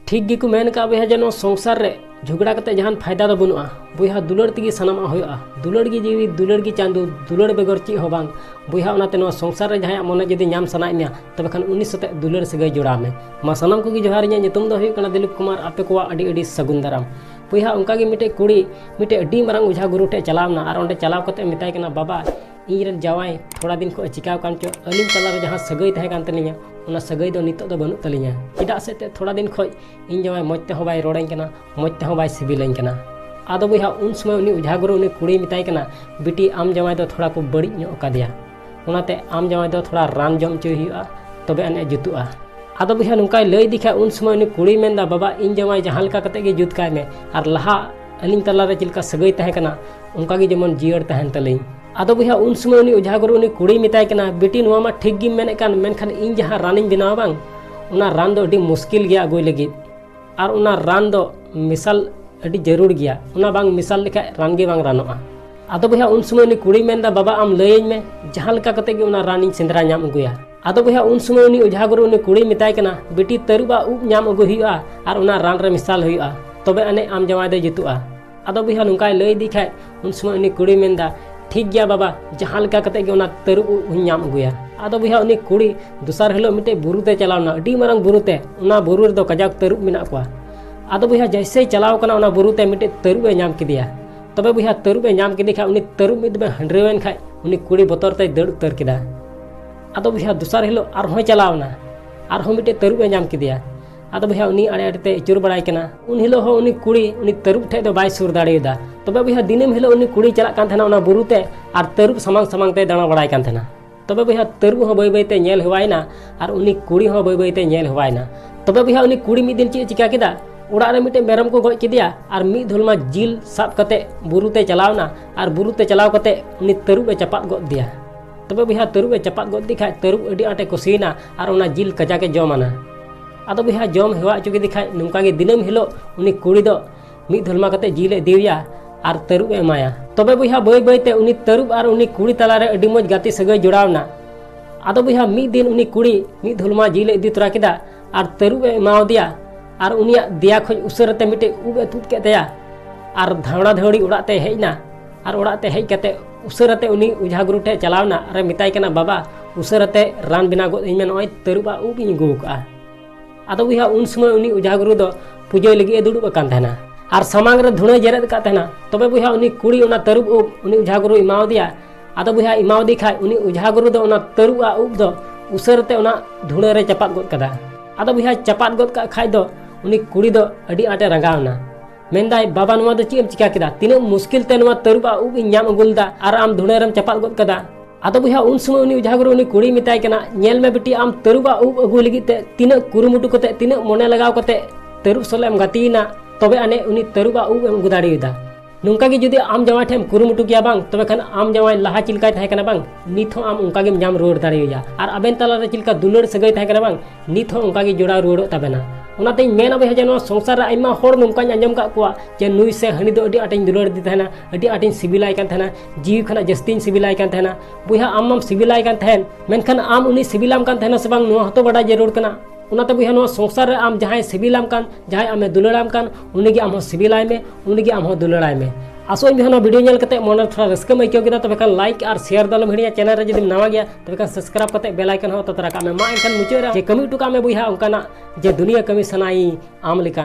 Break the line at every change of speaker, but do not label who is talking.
ठीक गी को मेन का बया जे संसार रे झगड़ा कते जहान फायदा दो बनुआ बया दुलड़ तेगी सनामा होया दुलड़ गी जीवी दुलड़ गी चांदू दुलड़ बेगर ची हो बांग बया ओनाते नो संसार रे जहां मने जदी नाम सनाय मिया तबे खान उनी सते दुलड़ सगै जोड़ा में मा सनाम को गी जोहार nya nyutum दो हुई कना दिलीप कुमार आपे को अडी अडी सगुन दाराम बया उनका गी मिटे कुड़ी मिटे अडी मारंग उझा गुरु टे चलावना और ओंडे चलाव कते मिताय कना बाबा इन जावाई थोड़ा दिन को चिकाव कान चो अलिम तला रे जहां सगै तहे कान तलिया उना सगै दो नितो दो बनु तलिया चिदा से ते थोड़ा दिन खoj इन जावाई मजते हो बाय रोड़ाई कना मजते हो बाय सिबिलाइन कना आदो बया उन समय उनी उझा गुरु उनी कुड़ी मिताय कना बिटी आम जावाई दो थोड़ा को बड़ी ᱧᱚᱜ कादिया उनाते आम जावाई दो थोड़ा रान जम चो हुआ तबे अने जुतुआ आदो बया नुकाय लई दिखा उन समय उनी कुड़ी मेंदा बाबा इन जावाई जहां लका कते गे जुत काय में आर लहा अलिम तला रे चिलका सगै तहे कना उनका गे जेमन जियड़ तहन तलई आदो बया उन समय उनी उझा गुरु उनी कुड़ी मिताय कना बेटी नुआ मा ठीक गी मेने कान मेनखान इन जहां रानिन बनाव बांग उना रान दो अडी मुश्किल गया अगुय लगित आर उना रान दो मिसाल अडी जरूर गया उना बांग मिसाल लेखा रान गे बांग रानोआ आदो बया उन समय उनी कुड़ी मेनदा बाबा आम लयेñ में जहां लका कते गे उना रानिन सेंद्रा नाम अगुया आदो बया उन समय उनी उझा गुरु उनी कुड़ी मिताय कना बेटी तरुबा उब नाम अगु हुआ आर उना रान रे मिसाल हुआ तबे अने आम जवाय दे जुतुआ आदो बया नुकाय लय दिखाय उन समय उनी कुड़ी मेनदा ठीक गया बाबा जहां लका कते गे उना तरुब नाम अगुया आदो बया उनी कुड़ी दुसार हिलो मिटे बुरुते चलावना अडी मारंग बुरुते उना बुरु रे दो कजाक तरुब मिना कोआ आदो बया जैसे चलाव कना उना बुरुते मिटे तरुब ए नाम किदिया तबे बया तरुब ए नाम किदि खा उनी तरुब मिद में हंड्रेवेन खाय उनी कुड़ी बोतर ते दड़ उतर किदा आदो बया दुसार हिलो आर होय चलावना आर हो मिटे तरुब ए नाम किदिया आदो बया उनी आड़े आड़े ते इचुर बड़ाय कना उन हिलो हो उनी कुड़ी उनी तरुब ठे दो बाय सुर दाड़ेदा तबे बया दिनेम हिलो उनी कुड़ी चला कान थना उना बुरुते आर तरुब समांग समांग ते दाणा बड़ाय कान थना तबे बया तरुब हो बय बय ते नेल हवायना आर उनी कुड़ी हो बय बय ते नेल हवायना तबे बया उनी कुड़ी मिद दिन ची चिका किदा उड़ा रे मिटे मेरम को गoj किदिया आर मी धुलमा जिल साब कते बुरुते चलावना आर बुरुते चलाव कते उनी तरुब ए चपात गद दिया तबे बया तरुब ए चपात गद दिखाय तरुब अडी आटे कुसीना आर उना जिल कजा के जमाना आदो बया जम हेवा चुकी दिखाय नुका गे दिनम हिलो उनी कुड़ी दो मी धुलमा कते जिल ए दिया आर तरुब ए माया तबे बया बय बय ते उनी तरुब आर उनी कुड़ी तला रे अडी मज गाती सगै जोड़ावना आदो बया मी दिन उनी कुड़ी मी धुलमा जिल ए इदी तोरा किदा आर तरुब ए माव दिया आर उनिया दिया खoj उसरते मिटे उब ए तुत के तया आर धावड़ा धावड़ी उड़ाते हेजना आर उड़ाते हेज कते उसरते उनी उझा गुरु ठे चलावना अरे मिताय कना बाबा उसरते रान बिना गो इन में नय तरुबा उब इन गुका आदो बया उन समय उनी उझा गुरु दो पूजय लगी ए दुड़ुब कान थाना आर समांग रे धुणे जेरेद का थाना तबे बया उनी कुड़ी उना तरुब उब उनी उझा गुरु इमाव दिया आदो बया इमाव दिखाय उनी उझा गुरु दो उना तरुबा उब दो उसरते उना धुणे रे चपात गद कदा आदो बया चपात गद का खाय दो उनी कुड़ी दो अडी आटे रंगावना मेंदाय बाबा नुआ दो चीम चिका किदा तिने मुश्किल ते नुआ तरुबा उब नाम अगुलदा आर आम धुणे रेम चपात गद कदा आदो बया उन समय उनी उझा गुरु उनी कुड़ी मिताय कना नेल में बेटी आम तरुबा उब अगु लगी ते तिने कुरुमुटु कते तिने मोने लगाव कते तरुब सोलेम गातीना तबे अने उनी तरुबा उब एम गुदाड़ीदा नुंका गे जुदी आम जवाय ठेम कुरुमुटु किया बांग तबे खान आम जवाय लहा चिलकाय तहे कना बांग निथ हो आम उनका गे नाम रोड दाड़ीया आर अबेन तला रे चिलका दुलड़ सगै तहे कना बांग निथ हो उनका गे जोड़ा रोड तबेना उनाते मेना बया जे संसार आइमा होड़ नुंका आंजम का कुआ जे नुई से हनी दो अडी आटेन दुलड़ दी तहना अडी आटेन सिबिलाय कान तहना जीव खना जस्तीन सिबिलाय कान तहना बुया आम सिबिलाय कान तहन मेनखान आम उनी सिबिलाम कान तहना से बांग नुआ हतो बड़ा जरूर कना उनाते बुया नुआ संसार आम जहां सिबिलाम कान जहां आमे दुलड़ाम कान उनी गे आम हो सिबिलाय में उनी गे आम हो दुलड़ाय में आसो भी वीडियो नेल कते मन थोड़ा रस्क में आइको तब लाइक और शेयर दलम हिड़िया चैनल रे जदि नवा गया तब सब्सक्राइब कते बेल आइकन हो तो तरा का में मा एनखान मुचाद रे कमी टुका में बुया उनकाना जे दुनिया कमी सनाई आम लिका।